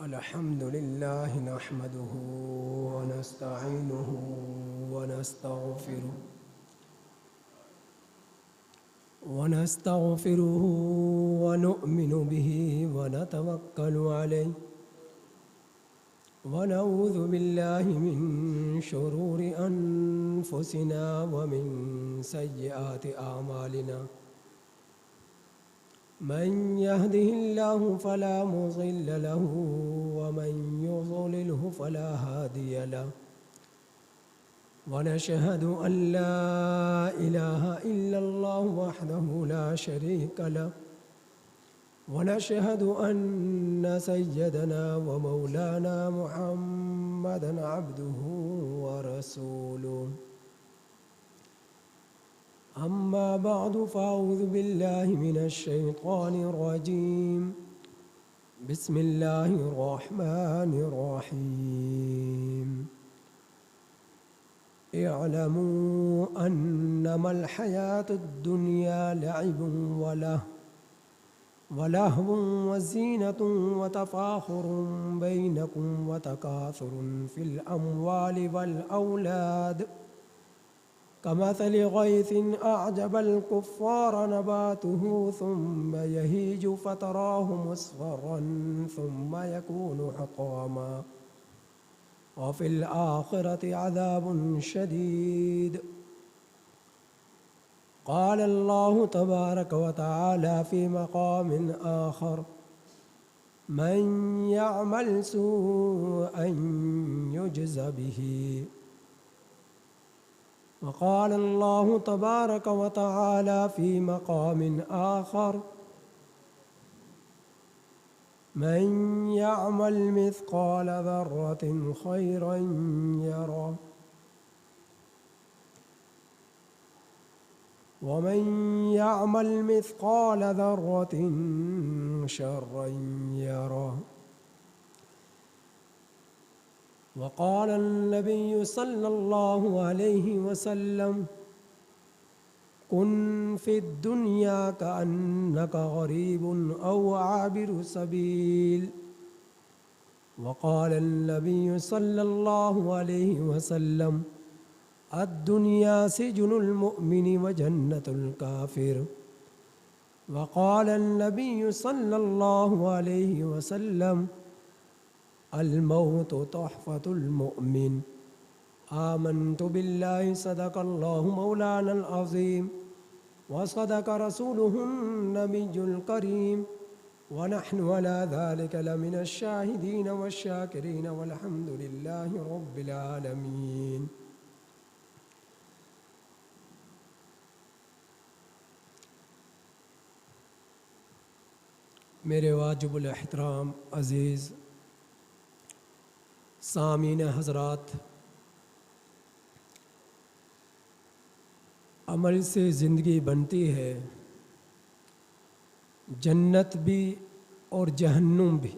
الحمد لله نحمده ونستعينه ونستغفره ونؤمن به ونتوكل عليه ونعوذ بالله من شرور أنفسنا ومن سيئات أعمالنا من يهده الله فلا مضل له ومن يضلله فلا هادي له ونشهد أن لا إله إلا الله وحده لا شريك له ونشهد أن سيدنا ومولانا محمدا عبده ورسوله أما بعد فأعوذ بالله من الشيطان الرجيم بسم الله الرحمن الرحيم اعلموا أنما الحياة الدنيا لعب ولهو وزينة وتفاخر بينكم وتكاثر في الأموال والأولاد كمثل غيث أعجب الكفار نباته ثم يهيج فتراه مصفرا ثم يكون حطاما وفي الآخرة عذاب شديد قال الله تبارك وتعالى في مقام آخر من يعمل سوءا يجز به وقال الله تبارك وتعالى في مقام آخر من يعمل مثقال ذرة خيرا يره ومن يعمل مثقال ذرة شرا يره وقال النبي صلى الله عليه وسلم كن في الدنيا كأنك غريب أو عابر سبيل وقال النبي صلى الله عليه وسلم الدنيا سجن المؤمن وجنة الكافر وقال النبي صلى الله عليه وسلم الموت تحفة المؤمن آمنت بالله صدق الله مولانا العظيم وصدق رسوله النبي الكريم ونحن على ذلك لمن الشاهدين والشاكرين والحمد لله رب العالمين. میرے واجب الاحترام عزیز سامعین حضرات، عمل سے زندگی بنتی ہے، جنت بھی اور جہنم بھی۔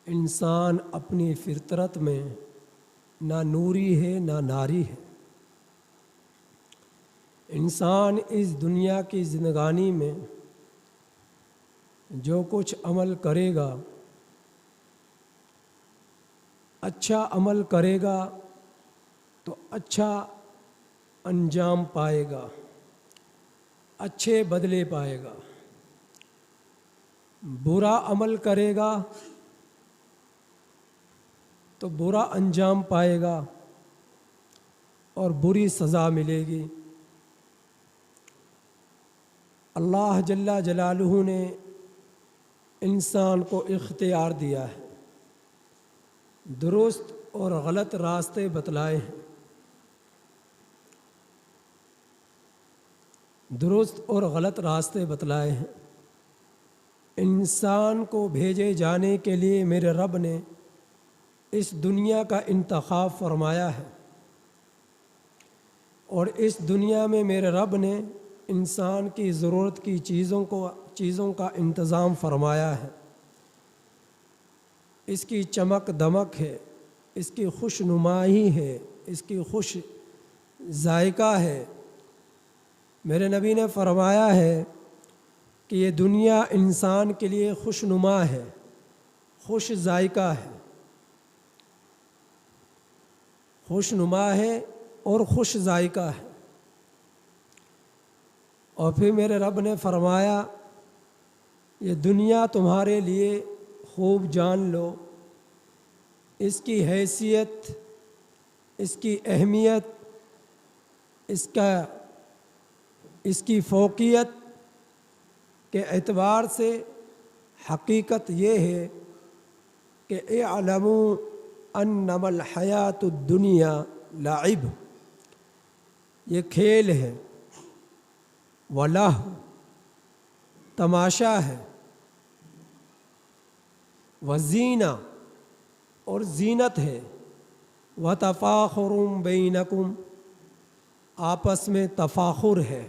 انسان اپنی فطرت میں نہ نوری ہے نہ ناری ہے۔ انسان اس دنیا کی زندگانی میں جو کچھ عمل کرے گا، اچھا عمل کرے گا تو اچھا انجام پائے گا، اچھے بدلے پائے گا۔ برا عمل کرے گا تو برا انجام پائے گا اور بری سزا ملے گی۔ اللہ جل جلالہ نے انسان کو اختیار دیا ہے، درست اور غلط راستے بتلائے ہیں، درست اور غلط راستے بتلائے ہیں۔ انسان کو بھیجے جانے کے لیے میرے رب نے اس دنیا کا انتخاب فرمایا ہے، اور اس دنیا میں میرے رب نے انسان کی ضرورت کی چیزوں کا انتظام فرمایا ہے۔ اس کی چمک دمک ہے، اس کی خوش نمائی ہے، اس کی خوش ذائقہ ہے۔ میرے نبی نے فرمایا ہے کہ یہ دنیا انسان کے لیے خوشنما ہے، خوش ذائقہ ہے، خوش نما ہے اور خوش ذائقہ ہے۔ اور پھر میرے رب نے فرمایا یہ دنیا تمہارے لیے خوب جان لو، اس کی حیثیت، اس کی اہمیت، اس کی فوقیت کے اعتبار سے حقیقت یہ ہے کہ اعلموا انما الحیات الدنیا لعب، یہ کھیل ہے، ولہو، تماشا ہے، وزینہ، اور زینت ہے، وتفاخر بینکم، آپس میں تفاخر ہے،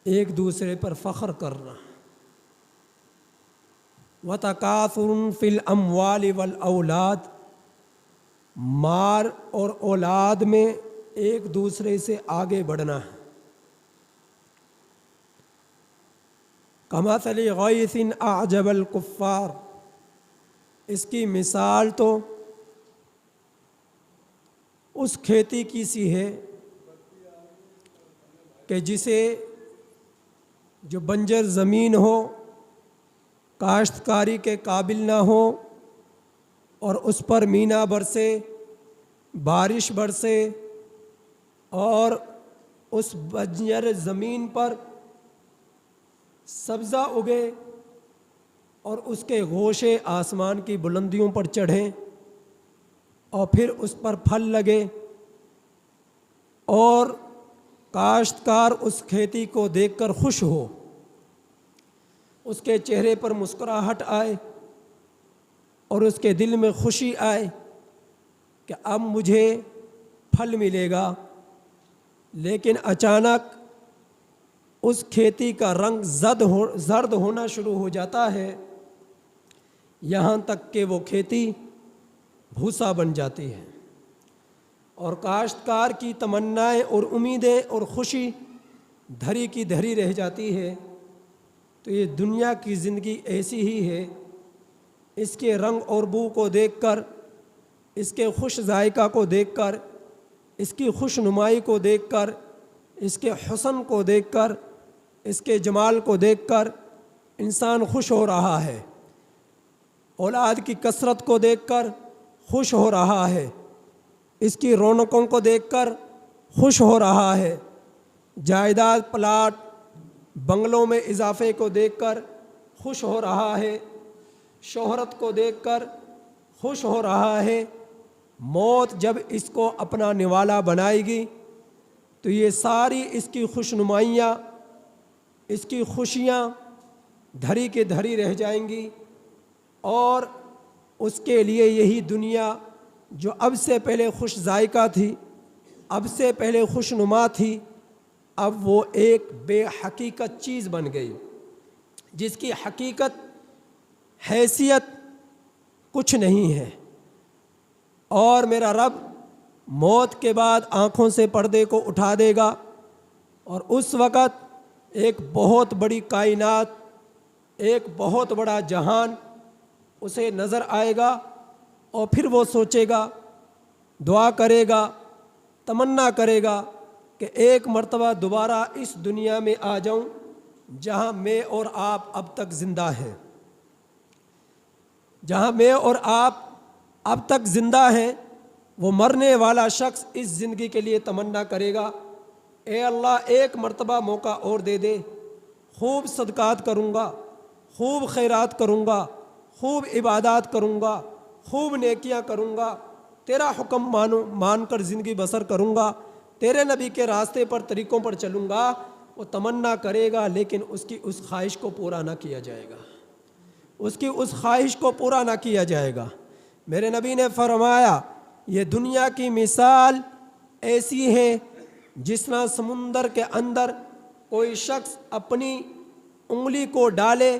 ایک دوسرے پر فخر کرنا، وتکاثر فی الاموال والاولاد، مال اور اولاد میں ایک دوسرے سے آگے بڑھنا ہے۔ کمثل غیث اعجب الکفار، اس کی مثال تو اس کھیتی کی سی ہے کہ جسے جو بنجر زمین ہو، کاشتکاری کے قابل نہ ہو، اور اس پر مینا برسے، بارش برسے، اور اس بنجر زمین پر سبزہ اگے اور اس کے گوشے آسمان کی بلندیوں پر چڑھیں، اور پھر اس پر پھل لگے، اور کاشتکار اس کھیتی کو دیکھ کر خوش ہو، اس کے چہرے پر مسکراہٹ آئے اور اس کے دل میں خوشی آئے کہ اب مجھے پھل ملے گا، لیکن اچانک اس کھیتی کا رنگ زرد ہونا شروع ہو جاتا ہے، یہاں تک کہ وہ کھیتی بھوسا بن جاتی ہے، اور کاشتکار کی تمنائیں اور امیدیں اور خوشی دھری کی دھری رہ جاتی ہے۔ تو یہ دنیا کی زندگی ایسی ہی ہے، اس کے رنگ اور بو کو دیکھ کر، اس کے خوش ذائقہ کو دیکھ کر، اس کی خوش نمائی کو دیکھ کر، اس کے حسن کو دیکھ کر، اس کے جمال کو دیکھ کر انسان خوش ہو رہا ہے، اولاد کی کثرت کو دیکھ کر خوش ہو رہا ہے، اس کی رونقوں کو دیکھ کر خوش ہو رہا ہے، جائیداد، پلاٹ، بنگلوں میں اضافے کو دیکھ کر خوش ہو رہا ہے، شہرت کو دیکھ کر خوش ہو رہا ہے۔ موت جب اس کو اپنا نوالا بنائے گی تو یہ ساری اس کی خوش نمائیاں، اس کی خوشیاں دھری کے دھری رہ جائیں گی، اور اس کے لیے یہی دنیا جو اب سے پہلے خوش ذائقہ تھی، اب سے پہلے خوش نما تھی، اب وہ ایک بے حقیقت چیز بن گئی، جس کی حقیقت، حیثیت کچھ نہیں ہے۔ اور میرا رب موت کے بعد آنکھوں سے پردے کو اٹھا دے گا، اور اس وقت ایک بہت بڑی کائنات، ایک بہت بڑا جہان اسے نظر آئے گا، اور پھر وہ سوچے گا، دعا کرے گا، تمنا کرے گا کہ ایک مرتبہ دوبارہ اس دنیا میں آ جاؤں جہاں میں اور آپ اب تک زندہ ہیں، جہاں میں اور آپ اب تک زندہ ہیں۔ وہ مرنے والا شخص اس زندگی کے لیے تمنا کرے گا، اے اللہ ایک مرتبہ موقع اور دے دے، خوب صدقات کروں گا، خوب خیرات کروں گا، خوب عبادات کروں گا، خوب نیکیاں کروں گا، تیرا حکم مان کر زندگی بسر کروں گا، تیرے نبی کے راستے پر، طریقوں پر چلوں گا۔ وہ تمنا کرے گا، لیکن اس کی اس خواہش کو پورا نہ کیا جائے گا، اس کی اس خواہش کو پورا نہ کیا جائے گا۔ میرے نبی نے فرمایا یہ دنیا کی مثال ایسی ہے جس طرح سمندر کے اندر کوئی شخص اپنی انگلی کو ڈالے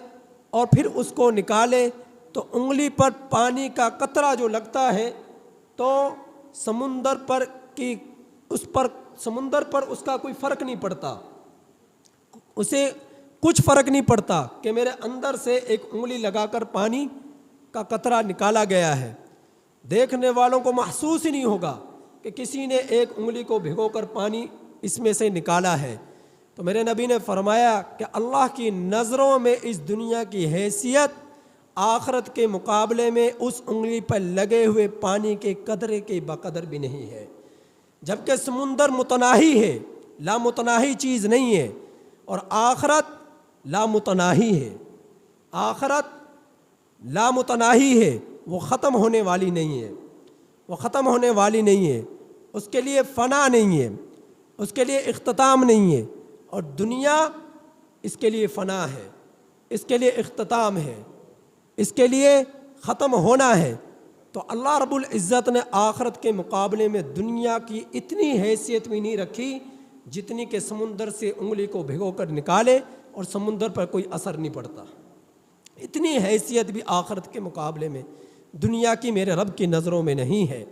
اور پھر اس کو نکالے تو انگلی پر پانی کا قطرہ جو لگتا ہے تو سمندر پر اس کا کوئی فرق نہیں پڑتا، اسے کچھ فرق نہیں پڑتا کہ میرے اندر سے ایک انگلی لگا کر پانی کا قطرہ نکالا گیا ہے، دیکھنے والوں کو محسوس ہی نہیں ہوگا کہ کسی نے ایک انگلی کو بھگو کر پانی اس میں سے نکالا ہے۔ تو میرے نبی نے فرمایا کہ اللہ کی نظروں میں اس دنیا کی حیثیت آخرت کے مقابلے میں اس انگلی پر لگے ہوئے پانی کے قطرے کے بقدر بھی نہیں ہے، جبکہ سمندر متناہی ہے، لامتناہی چیز نہیں ہے، اور آخرت لامتناہی ہے، آخرت لامتناہی ہے، وہ ختم ہونے والی نہیں ہے، وہ ختم ہونے والی نہیں ہے، اس کے لیے فنا نہیں ہے، اس کے لیے اختتام نہیں ہے، اور دنیا اس کے لیے فنا ہے، اس کے لیے اختتام ہے، اس کے لیے ختم ہونا ہے۔ تو اللہ رب العزت نے آخرت کے مقابلے میں دنیا کی اتنی حیثیت بھی نہیں رکھی جتنی کہ سمندر سے انگلی کو بھگو کر نکالے اور سمندر پر کوئی اثر نہیں پڑتا، اتنی حیثیت بھی آخرت کے مقابلے میں دنیا کی میرے رب کی نظروں میں نہیں ہے۔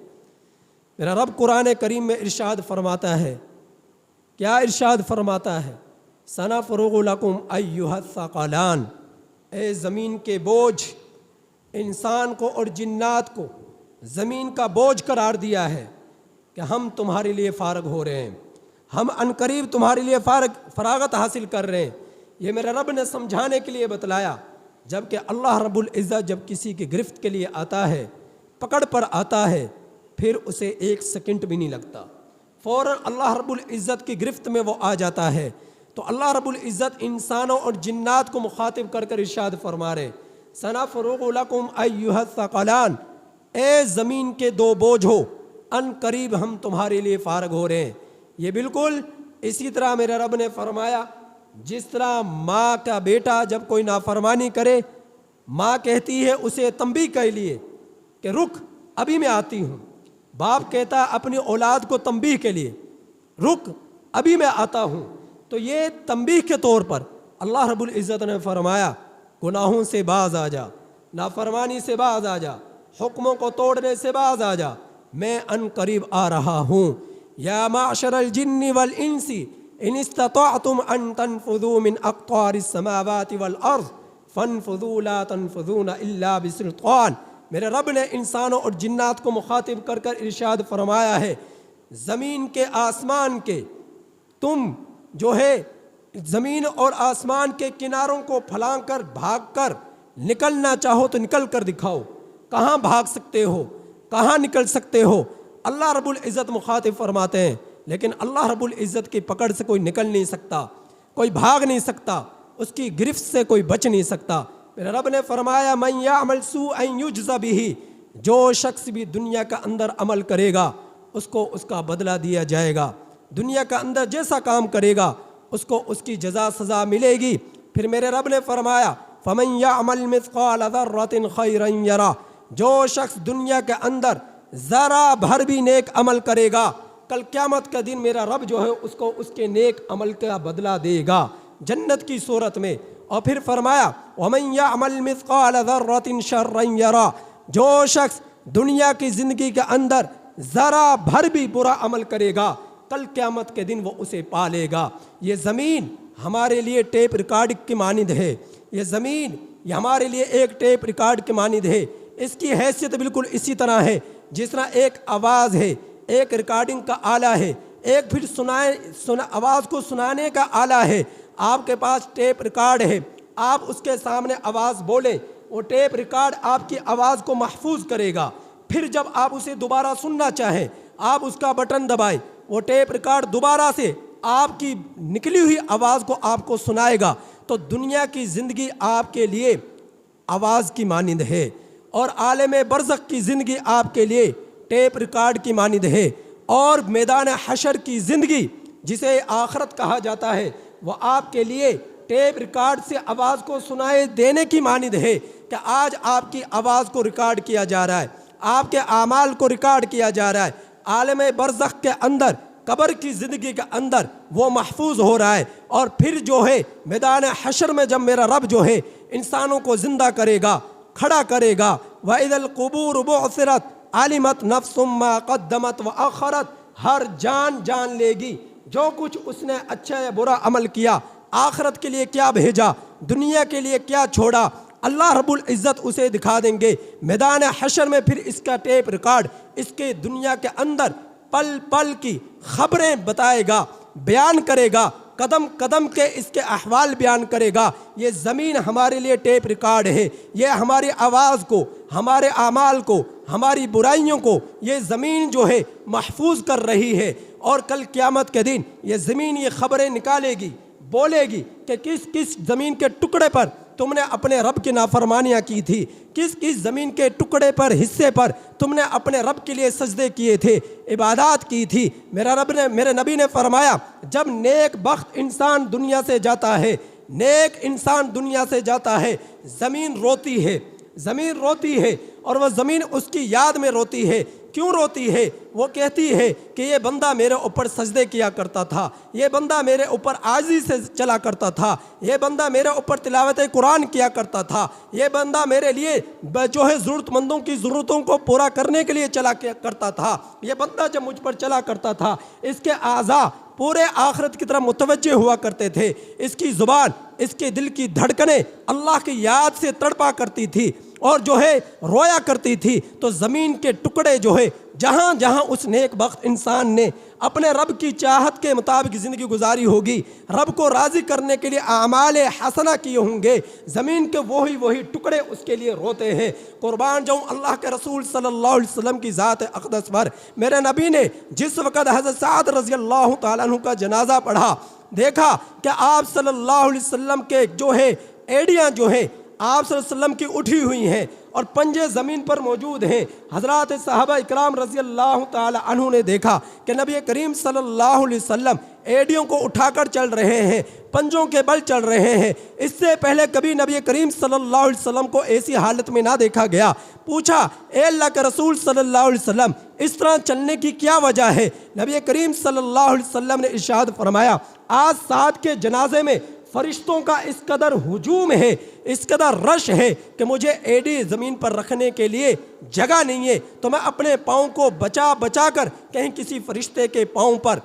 میرا رب قرآن کریم میں ارشاد فرماتا ہے، کیا ارشاد فرماتا ہے؟ سَنَفْرُغُ لَكُمْ أَيُّهَا الثَّقَلَانِ، اے زمین کے بوجھ، انسان کو اور جنات کو زمین کا بوجھ قرار دیا ہے کہ ہم تمہارے لیے فارغ ہو رہے ہیں، ہم عنقریب تمہارے لیے فراغت حاصل کر رہے ہیں۔ یہ میرے رب نے سمجھانے کے لیے بتلایا، جبکہ اللہ رب العزت جب کسی کی گرفت کے لیے آتا ہے، پکڑ پر آتا ہے، پھر اسے ایک سیکنڈ بھی نہیں لگتا، فوراً اللہ رب العزت کی گرفت میں وہ آ جاتا ہے۔ تو اللہ رب العزت انسانوں اور جنات کو مخاطب کر کر ارشاد فرما رہے، سَنَفْرُغُ لَكُمْ أَيُّهَا الثَّقَلَانِ، اے زمین کے دو بوجھ ہو، ان قریب ہم تمہارے لیے فارغ ہو رہے ہیں۔ یہ بالکل اسی طرح میرے رب نے فرمایا، جس طرح ماں کا بیٹا جب کوئی نافرمانی کرے، ماں کہتی ہے اسے تنبیہ کے لیے کہ رک ابھی میں آتی ہوں، باپ کہتا ہے اپنی اولاد کو تنبیہ کے لیے رک ابھی میں آتا ہوں، تو یہ تنبیہ کے طور پر اللہ رب العزت نے فرمایا گناہوں سے باز آ جا، نافرمانی سے باز آ جا، حکموں کو توڑنے سے باز آ جا، میں ان قریب آ رہا ہوں۔ یا معشر الجن والانس ان استطعتم ان تنفذوا من اقطار السماوات والارض فانفذوا لا تنفذون الا بسلطان۔ میرے رب نے انسانوں اور جنات کو مخاطب کر کر ارشاد فرمایا ہے، زمین کے آسمان کے تم جو ہے زمین اور آسمان کے کناروں کو پھلانگ کر بھاگ کر نکلنا چاہو تو نکل کر دکھاؤ، کہاں بھاگ سکتے ہو، کہاں نکل سکتے ہو؟ اللہ رب العزت مخاطب فرماتے ہیں، لیکن اللہ رب العزت کی پکڑ سے کوئی نکل نہیں سکتا، کوئی بھاگ نہیں سکتا، اس کی گرفت سے کوئی بچ نہیں سکتا۔ میرے رب نے فرمایا من یعمل سوءا یجز بہ، جو شخص بھی دنیا کا اندر عمل کرے گا اس کو اس کا بدلہ دیا جائے گا، دنیا کا اندر جیسا کام کرے گا اس کو اس کی جزا سزا ملے گی۔ پھر میرے رب نے فرمایا فمن یعمل مثقال ذرۃ خیرا یرہ، جو شخص دنیا کے اندر ذرا بھر بھی نیک عمل کرے گا، کل قیامت کا دن میرا رب جو ہے اس کو اس کے نیک عمل کا بدلہ دے گا جنت کی صورت میں۔ اور پھر فرمایا ومن یعمل مثقال ذرۃ شرا یرہ، جو شخص دنیا کی زندگی کے اندر ذرا بھر بھی برا عمل کرے گا کل قیامت کے دن وہ اسے پالے گا۔ یہ زمین ہمارے لیے ٹیپ ریکارڈ کی مانند ہے، یہ زمین یہ ہمارے لیے ایک ٹیپ ریکارڈ کی مانند ہے، اس کی حیثیت بالکل اسی طرح ہے جس طرح ایک آواز ہے، ایک ریکارڈنگ کا آلہ ہے، ایک پھر آواز کو سنانے کا آلہ ہے۔ آپ کے پاس ٹیپ ریکارڈ ہے، آپ اس کے سامنے آواز بولیں، وہ ٹیپ ریکارڈ آپ کی آواز کو محفوظ کرے گا، پھر جب آپ اسے دوبارہ سننا چاہیں آپ اس کا بٹن دبائیں، وہ ٹیپ ریکارڈ دوبارہ سے آپ کی نکلی ہوئی آواز کو آپ کو سنائے گا۔ تو دنیا کی زندگی آپ کے لیے آواز کی مانند ہے، اور عالم برزخ کی زندگی آپ کے لیے ٹیپ ریکارڈ کی مانند ہے، اور میدان حشر کی زندگی جسے آخرت کہا جاتا ہے وہ آپ کے لیے ٹیپ ریکارڈ سے آواز کو سنائے دینے کی مانند ہے کہ آج آپ کی آواز کو ریکارڈ کیا جا رہا ہے، آپ کے اعمال کو ریکارڈ کیا جا رہا ہے، عالم برزخ کے اندر قبر کی زندگی کے اندر وہ محفوظ ہو رہا ہے، اور پھر جو ہے میدان حشر میں جب میرا رب جو ہے انسانوں کو زندہ کرے گا، کھڑا کرے گا، وَإِذَا الْقُبُورُ بُعْثِرَتْ عَلِمَتْ نَفْسٌ مَّا قَدَّمَتْ وَأَخَّرَتْ، ہر جان جان لے گی جو کچھ اس نے اچھا یا برا عمل کیا، آخرت کے لیے کیا بھیجا، دنیا کے لیے کیا چھوڑا، اللہ رب العزت اسے دکھا دیں گے میدان حشر میں، پھر اس کا ٹیپ ریکارڈ اس کے دنیا کے اندر پل پل کی خبریں بتائے گا، بیان کرے گا، قدم قدم کے اس کے احوال بیان کرے گا۔ یہ زمین ہمارے لیے ٹیپ ریکارڈ ہے، یہ ہماری آواز کو، ہمارے اعمال کو، ہماری برائیوں کو یہ زمین جو ہے محفوظ کر رہی ہے، اور کل قیامت کے دن یہ زمین یہ خبریں نکالے گی، بولے گی کہ کس کس زمین کے ٹکڑے پر تم نے اپنے رب کی نافرمانیاں کی تھی، کس کس زمین کے ٹکڑے پر، حصے پر تم نے اپنے رب کے لیے سجدے کیے تھے، عبادات کی تھی۔ میرے نبی نے فرمایا جب نیک بخت انسان دنیا سے جاتا ہے، نیک انسان دنیا سے جاتا ہے، زمین روتی ہے، زمین روتی ہے، اور وہ زمین اس کی یاد میں روتی ہے۔ کیوں روتی ہے؟ وہ کہتی ہے کہ یہ بندہ میرے اوپر سجدے کیا کرتا تھا، یہ بندہ میرے اوپر عاجزی سے چلا کرتا تھا، یہ بندہ میرے اوپر تلاوت قرآن کیا کرتا تھا، یہ بندہ میرے لیے جو ہے ضرورت مندوں کی ضرورتوں کو پورا کرنے کے لیے چلا کرتا تھا، یہ بندہ جب مجھ پر چلا کرتا تھا اس کے اعضاء پورے آخرت کی طرف متوجہ ہوا کرتے تھے، اس کی زبان، اس کے دل کی دھڑکنیں اللہ کی یاد سے تڑپا کرتی تھی اور جو ہے رویا کرتی تھی۔ تو زمین کے ٹکڑے جو ہے جہاں جہاں اس نیک بخت انسان نے اپنے رب کی چاہت کے مطابق زندگی گزاری ہوگی، رب کو راضی کرنے کے لیے اعمال حسنہ کیے ہوں گے، زمین کے وہی ٹکڑے اس کے لیے روتے ہیں۔ قربان جاؤں اللہ کے رسول صلی اللہ علیہ وسلم کی ذات اقدس پر، میرے نبی نے جس وقت حضرت سعد رضی اللہ تعالیٰ عنہ کا جنازہ پڑھا، دیکھا کہ آپ صلی اللہ علیہ وسلم کے جو ہے ایڑیاں جو ہیں آپ صلی اللہ علیہ وسلم کی اٹھی ہوئی ہیں اور پنجے زمین پر موجود ہیں۔ حضرات صحابہ اکرام رضی اللہ تعالی عنہ نے دیکھا کہ نبی کریم صلی اللہ علیہ وسلم ایڑیوں کو اٹھا کر چل رہے ہیں، پنجوں کے بل چل رہے ہیں۔ اس سے پہلے کبھی نبی کریم صلی اللہ علیہ وسلم کو ایسی حالت میں نہ دیکھا گیا۔ پوچھا اے اللہ کے رسول صلی اللہ علیہ وسلم اس طرح چلنے کی کیا وجہ ہے؟ نبی کریم صلی اللہ علیہ وسلم نے ارشاد فرمایا آج سعد کے جنازے میں فرشتوں کا اس قدر ہجوم ہے، اس قدر رش ہے کہ مجھے ایڑی زمین پر رکھنے کے لیے جگہ نہیں ہے، تو میں اپنے پاؤں کو بچا کر کہیں کسی فرشتے کے پاؤں پر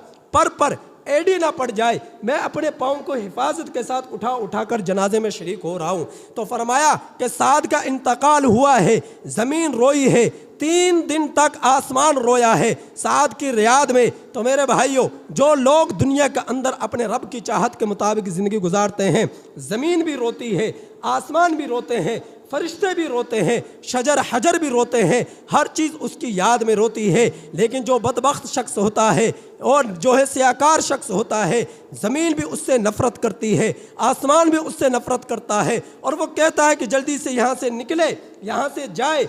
ایڑی نہ پڑ جائے، میں اپنے پاؤں کو حفاظت کے ساتھ اٹھا کر جنازے میں شریک ہو رہا ہوں۔ تو فرمایا کہ سعد کا انتقال ہوا ہے، زمین روئی ہے، 3 دن تک آسمان رویا ہے سعد کی ریاد میں۔ تو میرے بھائیوں، جو لوگ دنیا کے اندر اپنے رب کی چاہت کے مطابق زندگی گزارتے ہیں، زمین بھی روتی ہے، آسمان بھی روتے ہیں، فرشتے بھی روتے ہیں، شجر حجر بھی روتے ہیں، ہر چیز اس کی یاد میں روتی ہے۔ لیکن جو بدبخت شخص ہوتا ہے اور جو ہے سیاکار شخص ہوتا ہے، زمین بھی اس سے نفرت کرتی ہے، آسمان بھی اس سے نفرت کرتا ہے، اور وہ کہتا ہے کہ جلدی سے یہاں سے نکلے، یہاں سے جائے،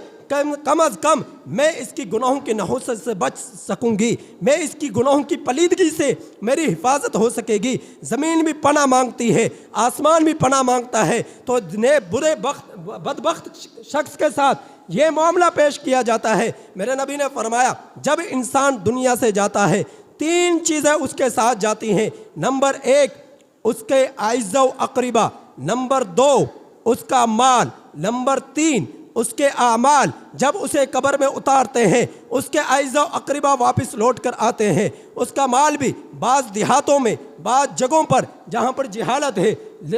کم از کم میں اس کی گناہوں کی نحوست سے بچ سکوں گی، میں اس کی گناہوں کی پلیدگی سے میری حفاظت ہو سکے گی۔ زمین بھی پناہ مانگتی ہے، آسمان بھی پناہ مانگتا ہے، تو بدبخت شخص کے ساتھ یہ معاملہ پیش کیا جاتا ہے۔ میرے نبی نے فرمایا جب انسان دنیا سے جاتا ہے 3 چیزیں اس کے ساتھ جاتی ہیں۔ نمبر 1 اس کے اعزاء و اقربا، نمبر 2 اس کا مال، نمبر 3 اس کے اعمال۔ جب اسے قبر میں اتارتے ہیں اس کے اعزاء و اقربا واپس لوٹ کر آتے ہیں، اس کا مال بھی بعض دیہاتوں میں، بعض جگہوں پر جہاں پر جہالت ہے،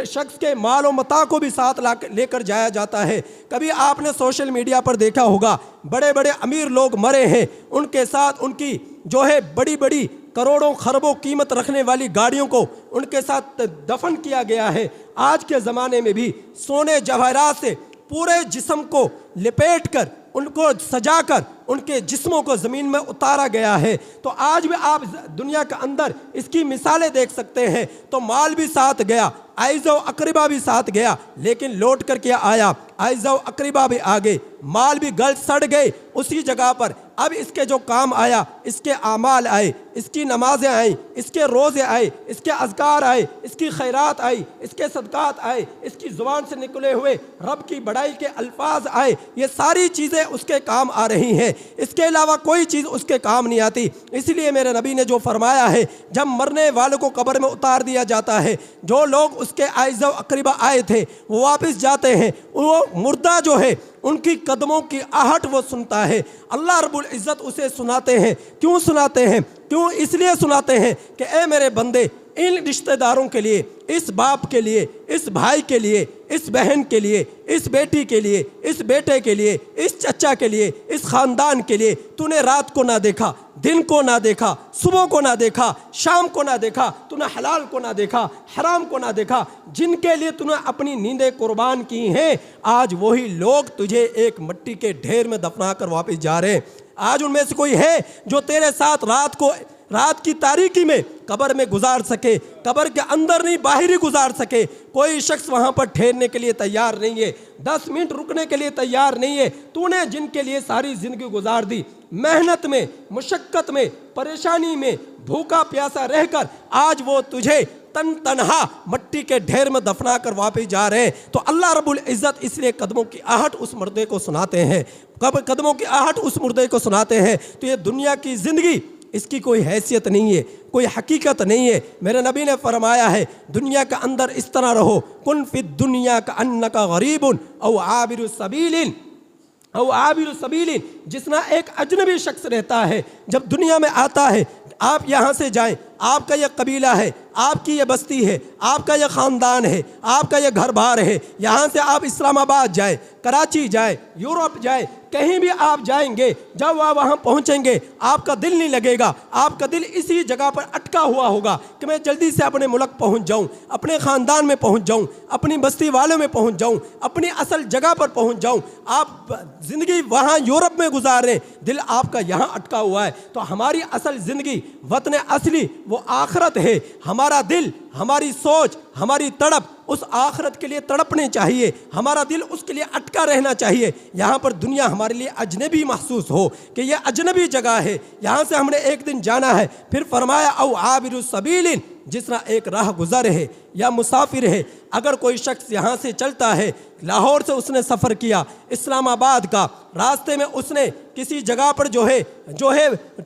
شخص کے مال و متاع کو بھی ساتھ لے کر جایا جاتا ہے۔ کبھی آپ نے سوشل میڈیا پر دیکھا ہوگا بڑے بڑے امیر لوگ مرے ہیں، ان کے ساتھ ان کی جو ہے بڑی کروڑوں خربوں قیمت رکھنے والی گاڑیوں کو ان کے ساتھ دفن کیا گیا ہے۔ آج کے زمانے میں بھی سونے جواہرات سے پورے جسم کو لپیٹ کر، ان کو سجا کر ان کے جسموں کو زمین میں اتارا گیا ہے۔ تو آج بھی آپ دنیا کے اندر اس کی مثالیں دیکھ سکتے ہیں۔ تو مال بھی ساتھ گیا، اعزاء و اقربا بھی ساتھ گیا، لیکن لوٹ کر کیا آیا؟ اعزاء و اقربا بھی آگے، مال بھی گل سڑ گئے اسی جگہ پر۔ اب اس کے جو کام آیا، اس کے اعمال آئے، اس کی نمازیں آئیں، اس کے روزے آئے، اس کے اذکار آئے، اس کی خیرات آئی، اس کے صدقات آئے، اس کی زبان سے نکلے ہوئے رب کی بڑائی کے الفاظ آئے، یہ ساری چیزیں اس کے کام آ رہی ہیں، اس کے علاوہ کوئی چیز اس کے کام نہیں آتی۔ اس لیے میرے نبی نے جو فرمایا ہے جب مرنے والوں کو قبر میں اتار دیا جاتا ہے، جو لوگ اس کے اعزاء و اقربا آئے تھے وہ واپس جاتے ہیں، وہ مردہ جو ہے ان کی قدموں کی آہٹ وہ سنتا ہے، اللہ رب العزت اسے سناتے ہیں۔ کیوں سناتے ہیں؟ کیوں؟ اس لیے سناتے ہیں کہ اے میرے بندے، ان رشتہ داروں کے لیے، اس باپ کے لیے، اس بھائی کے لیے، اس بہن کے لیے، اس بیٹی کے لیے، اس بیٹے کے لیے، اس چچا کے لیے، اس خاندان کے لیے تو نے رات کو نہ دیکھا، دن کو نہ دیکھا، صبح کو نہ دیکھا، شام کو نہ دیکھا، تو نے حلال کو نہ دیکھا، حرام کو نہ دیکھا، جن کے لیے تو نے اپنی نیندیں قربان کی ہیں، آج وہی لوگ تجھے ایک مٹی کے ڈھیر میں دفنا کر واپس جا رہے ہیں۔ آج ان میں سے کوئی ہے جو تیرے ساتھ رات کی تاریکی میں قبر میں گزار سکے، قبر کے اندر نہیں باہر ہی گزار سکے؟ کوئی شخص وہاں پر ٹھہرنے کے لیے تیار نہیں ہے، 10 منٹ رکنے کے لیے تیار نہیں ہے۔ تو نے جن کے لیے ساری زندگی گزار دی، محنت میں، مشقت میں، پریشانی میں، بھوکا پیاسا رہ کر، آج وہ تجھے تنہا مٹی کے ڈھیر میں دفنا کر واپس جا رہے ہیں۔ تو اللہ رب العزت اس لیے قدموں کی آہٹ اس مردے کو سناتے ہیں، قدموں کی آہٹ اس مردے کو سناتے ہیں۔ تو یہ دنیا کی زندگی، اس کی کوئی حیثیت نہیں ہے، کوئی حقیقت نہیں ہے۔ میرے نبی نے فرمایا ہے دنیا کے اندر اس طرح رہو، کن فی الدنیا کأنک غریب او عابر سبیل، جس طرح ایک اجنبی شخص رہتا ہے جب دنیا میں آتا ہے، آپ یہاں سے جائیں، آپ کا یہ قبیلہ ہے، آپ کی یہ بستی ہے، آپ کا یہ خاندان ہے، آپ کا یہ گھر بار ہے، یہاں سے آپ اسلام آباد جائیں، کراچی جائیں، یورپ جائیں، کہیں بھی آپ جائیں گے، جب آپ وہاں پہنچیں گے آپ کا دل نہیں لگے گا، آپ کا دل اسی جگہ پر اٹکا ہوا ہوگا کہ میں جلدی سے اپنے ملک پہنچ جاؤں، اپنے خاندان میں پہنچ جاؤں، اپنی بستی والوں میں پہنچ جاؤں، اپنی اصل جگہ پر پہنچ جاؤں۔ آپ زندگی وہاں یورپ میں گزار رہے، دل آپ کا یہاں اٹکا ہوا ہے۔ تو ہماری اصل زندگی، وطن اصلی وہ آخرت ہے۔ ہمارا دل، ہماری سوچ، ہماری تڑپ اس آخرت کے لیے تڑپنے چاہیے، ہمارا دل اس کے لیے اٹکا رہنا چاہیے۔ یہاں پر دنیا ہمارے لیے اجنبی محسوس ہو کہ یہ اجنبی جگہ ہے، یہاں سے ہم نے ایک دن جانا ہے۔ پھر فرمایا او عابر السبیل، جس طرح ایک راہ گزر ہے یا مسافر ہے، اگر کوئی شخص یہاں سے چلتا ہے، لاہور سے اس نے سفر کیا اسلام آباد کا، راستے میں اس نے کسی جگہ پر جو ہے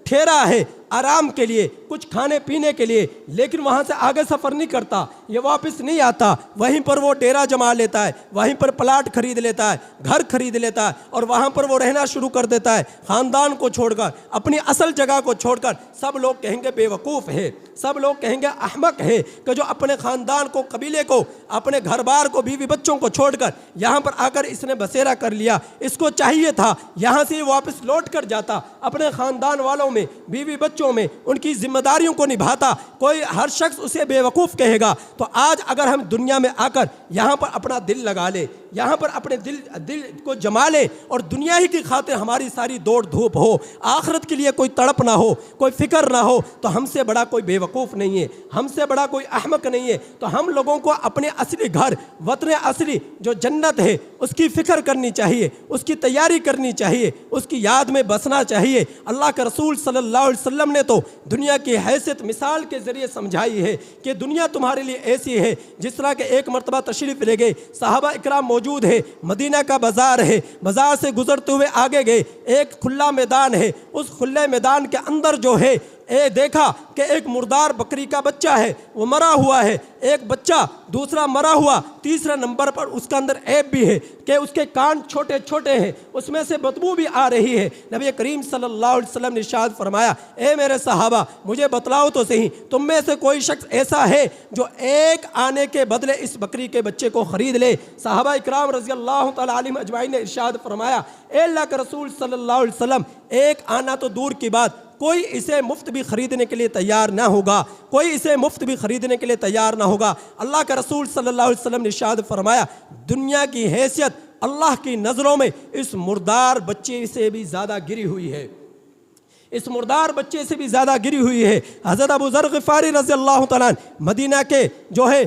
ٹھہرا ہے آرام کے لیے، کچھ کھانے پینے کے لیے، لیکن وہاں سے آگے سفر نہیں کرتا، یہ واپس نہیں آتا، وہیں پر وہ ڈیرا جما لیتا ہے، وہیں پر پلاٹ خرید لیتا ہے، گھر خرید لیتا ہے، اور وہاں پر وہ رہنا شروع کر دیتا ہے، خاندان کو چھوڑ کر، اپنی اصل جگہ کو چھوڑ کر۔ سب لوگ کہیں گے بے وقوف ہے، سب لوگ کہیں گے احمق ہے کہ جو اپنے خاندان کو، قبیلے کو، اپنے گھر بار کو، بیوی بچوں کو چھوڑ کر یہاں پر آ کر اس نے بسیرا کر لیا۔ اس کو چاہیے تھا یہاں سے واپس لوٹ کر جاتا، اپنے خاندان والوں میں، بیوی بچوں میں ان کی ذمہ داریوں کو نبھاتا۔ کوئی ہر شخص اسے بے وقوف کہے گا۔ تو آج اگر ہم دنیا میں آ کر یہاں پر اپنا دل لگا لے، یہاں پر اپنے دل کو جما لے، اور دنیا ہی کی خاطر ہماری ساری دوڑ دھوپ ہو، آخرت کے لیے کوئی تڑپ نہ ہو، کوئی فکر نہ ہو، تو ہم سے بڑا کوئی بے وقوف نہیں ہے، ہم سے بڑا کوئی احمق نہیں ہے۔ تو ہم لوگوں کو اپنے اصلی گھر، وطن اصلی جو جنت ہے، اس کی فکر کرنی چاہیے، اس کی تیاری کرنی چاہیے، اس کی یاد میں بسنا چاہیے۔ اللہ کے رسول صلی اللہ علیہ وسلم نے تو دنیا کی حیثیت مثال کے ذریعے سمجھائی ہے کہ دنیا تمہارے لیے ایسی ہے جس طرح کہ ایک مرتبہ تشریف لے گئے، صحابہ اکرام موجود ہے، مدینہ کا بازار ہے، بازار سے گزرتے ہوئے آگے گئے، ایک کھلا میدان ہے، اس کھلے میدان کے اندر جو ہے دیکھا کہ ایک مردار بکری کا بچہ ہے، وہ مرا ہوا ہے، ایک بچہ دوسرا مرا ہوا، تیسرا نمبر پر اس کا اندر عیب بھی ہے کہ اس کے کان چھوٹے چھوٹے ہیں، اس میں سے بدبو بھی آ رہی ہے۔ نبی کریم صلی اللہ علیہ وسلم نے ارشاد فرمایا، اے میرے صحابہ مجھے بتلاؤ تو صحیح، تم میں سے کوئی شخص ایسا ہے جو ایک آنے کے بدلے اس بکری کے بچے کو خرید لے؟ صحابہ اکرام رضی اللہ تعالی عنہم اجمعین نے ارشاد فرمایا، اے اللہ کے رسول صلی اللہ علیہ وسلم، ایک آنا تو دور کی بات، کوئی اسے مفت بھی خریدنے کے لیے تیار نہ ہوگا، کوئی اسے مفت بھی خریدنے کے لیے تیار نہ ہوگا۔ اللہ کا رسول صلی اللہ علیہ وسلم نے ارشاد فرمایا، دنیا کی حیثیت اللہ کی نظروں میں اس مردار بچے سے بھی زیادہ گری ہوئی ہے، اس مردار بچے سے بھی زیادہ گری ہوئی ہے۔ حضرت ابو ذر غفاری رضی اللہ تعالیٰ عنہ مدینہ کے جو ہے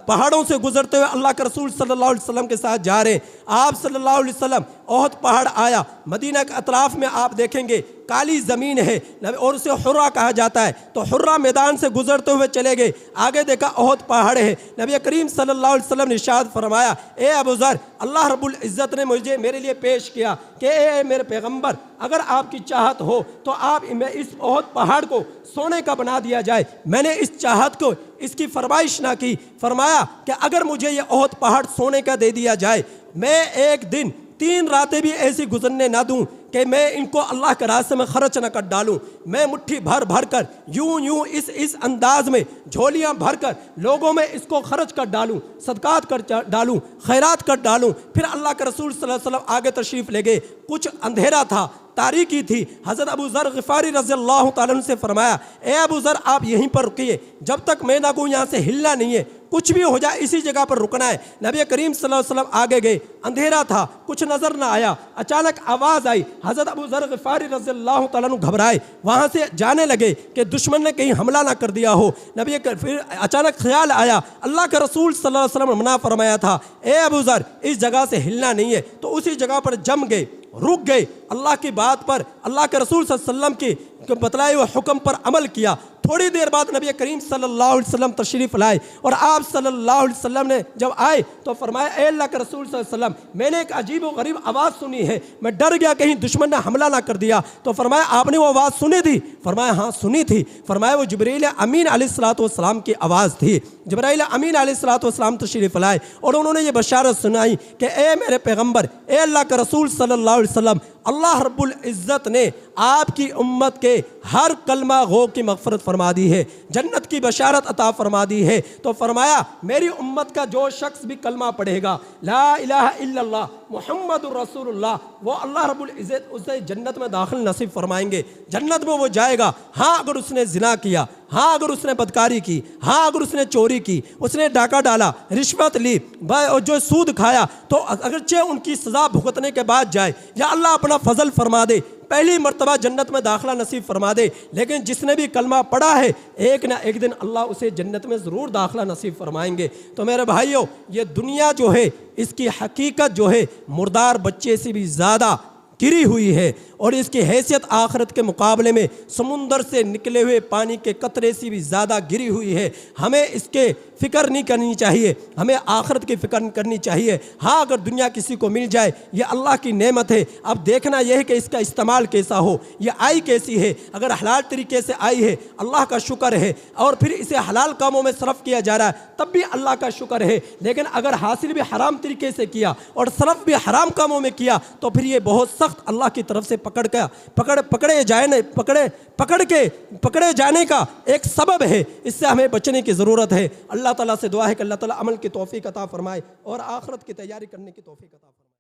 پہاڑوں سے گزرتے ہوئے اللہ کے رسول صلی اللہ علیہ وسلم کے ساتھ جا رہے ہیں۔ آپ صلی اللہ علیہ وسلم احد پہاڑ آیا، مدینہ کے اطراف میں آپ دیکھیں گے کالی زمین ہے اور اسے حرہ کہا جاتا ہے، تو حرہ میدان سے گزرتے ہوئے چلے گئے، آگے دیکھا احد پہاڑ ہے۔ نبی کریم صلی اللہ علیہ وسلم نے ارشاد فرمایا، اے ابو ذر، اللہ رب العزت نے میرے لیے پیش کیا کہ اے میرے پیغمبر، اگر آپ کی چاہت ہو تو آپ اس احد پہاڑ کو سونے کا بنا دیا جائے۔ میں نے اس چاہت کو، اس کی فرمائش نہ کی، فرمایا کہ اگر مجھے یہ احد پہاڑ سونے کا دے دیا جائے، میں ایک دن 3 راتیں بھی ایسی گزرنے نہ دوں کہ میں ان کو اللہ کے راستے میں خرچ نہ کر ڈالوں، میں مٹھی بھر بھر کر یوں اس انداز میں جھولیاں بھر کر لوگوں میں اس کو خرچ کر ڈالوں، صدقات کر ڈالوں، خیرات کر ڈالوں۔ پھر اللہ کے رسول صلی اللہ علیہ وسلم آگے تشریف لے گئے، کچھ اندھیرا تھا، تاریکی تھی۔ حضرت ابو ذر غفاری رضی اللہ تعالیٰ عنہ سے فرمایا، اے ابو ذر آپ یہیں پر رکیے، جب تک میں نہ کہوں یہاں سے ہلنا نہیں ہے، کچھ بھی ہو جائے اسی جگہ پر رکنا ہے۔ نبی کریم صلی اللہ علیہ وسلم آگے گئے، اندھیرا تھا، کچھ نظر نہ آیا، اچانک آواز آئی۔ حضرت ابو ذر غفاری رضی اللہ تعالیٰ عنہ گھبرائے، وہاں سے جانے لگے کہ دشمن نے کہیں حملہ نہ کر دیا ہو۔ پھر اچانک خیال آیا، اللہ کے رسول صلی اللہ علیہ وسلم نے منع فرمایا تھا، اے ابو ذر اس جگہ سے ہلنا نہیں ہے، تو اسی جگہ پر جم گئے، رک گئے، اللہ کی بات پر، اللہ کے رسول صلی اللہ علیہ وسلم کی بتلائے ہوئے حکم پر عمل کیا۔ تھوڑی دیر بعد نبی کریم صلی اللہ علیہ وسلم تشریف لائے، اور آپ صلی اللہ علیہ وسلم نے جب آئے تو فرمایا، اے اللہ کے رسول صلی اللہ علیہ وسلم میں نے ایک عجیب و غریب آواز سنی ہے، میں ڈر گیا کہیں دشمن نے حملہ نہ کر دیا۔ تو فرمایا آپ نے وہ آواز سنی تھی؟ فرمایا ہاں سنی تھی۔ فرمایا وہ جبرائیل امین علیہ الصلوۃ والسلام کی آواز تھی۔ جبرائیل امین علیہ الصلوۃ والسلام تشریف لائے اور انہوں نے یہ بشارت سنائی کہ اے میرے پیغمبر، اے اللہ کے رسول صلی اللہ علیہ وسلم، اللہ رب العزت نے آپ کی امت کے ہر کلمہ گو کی مغفرت فرما دی ہے، جنت کی بشارت عطا فرما دی ہے۔ تو فرمایا میری امت کا جو شخص بھی کلمہ پڑھے گا، لا الہ الا اللہ محمد الرسول اللہ، وہ اللہ رب العزت اسے جنت میں داخل نصیب فرمائیں گے، جنت میں وہ جائے گا۔ ہاں اگر اس نے زنا کیا، ہاں اگر اس نے بدکاری کی، ہاں اگر اس نے چوری کی، اس نے ڈاکہ ڈالا، رشوت لی، اور جو سود کھایا، تو اگرچہ ان کی سزا بھگتنے کے بعد جائے، یا اللہ اپنا فضل فرما دے، پہلی مرتبہ جنت میں داخلہ نصیب فرما دے، لیکن جس نے بھی کلمہ پڑھا ہے ایک نہ ایک دن اللہ اسے جنت میں ضرور داخلہ نصیب فرمائیں گے۔ تو میرے بھائیوں، یہ دنیا جو ہے اس کی حقیقت جو ہے مردار بچے سے بھی زیادہ گری ہوئی ہے، اور اس کی حیثیت آخرت کے مقابلے میں سمندر سے نکلے ہوئے پانی کے قطرے سے بھی زیادہ گری ہوئی ہے۔ ہمیں اس کے فکر نہیں کرنی چاہیے، ہمیں آخرت کی فکر کرنی چاہیے۔ ہاں اگر دنیا کسی کو مل جائے یہ اللہ کی نعمت ہے، اب دیکھنا یہ ہے کہ اس کا استعمال کیسا ہو، یہ آئی کیسی ہے۔ اگر حلال طریقے سے آئی ہے اللہ کا شکر ہے، اور پھر اسے حلال کاموں میں صرف کیا جا رہا ہے تب بھی اللہ کا شکر ہے، لیکن اگر حاصل بھی حرام طریقے سے کیا اور صرف بھی حرام کاموں میں کیا تو پھر یہ بہت سخت اللہ کی طرف سے پکڑے جانے کا ایک سبب ہے۔ اس سے ہمیں بچنے کی ضرورت ہے۔ اللہ تعالیٰ سے دعا ہے کہ اللہ تعالیٰ عمل کی توفیق عطا فرمائے اور آخرت کی تیاری کرنے کی توفیق عطا فرمائے۔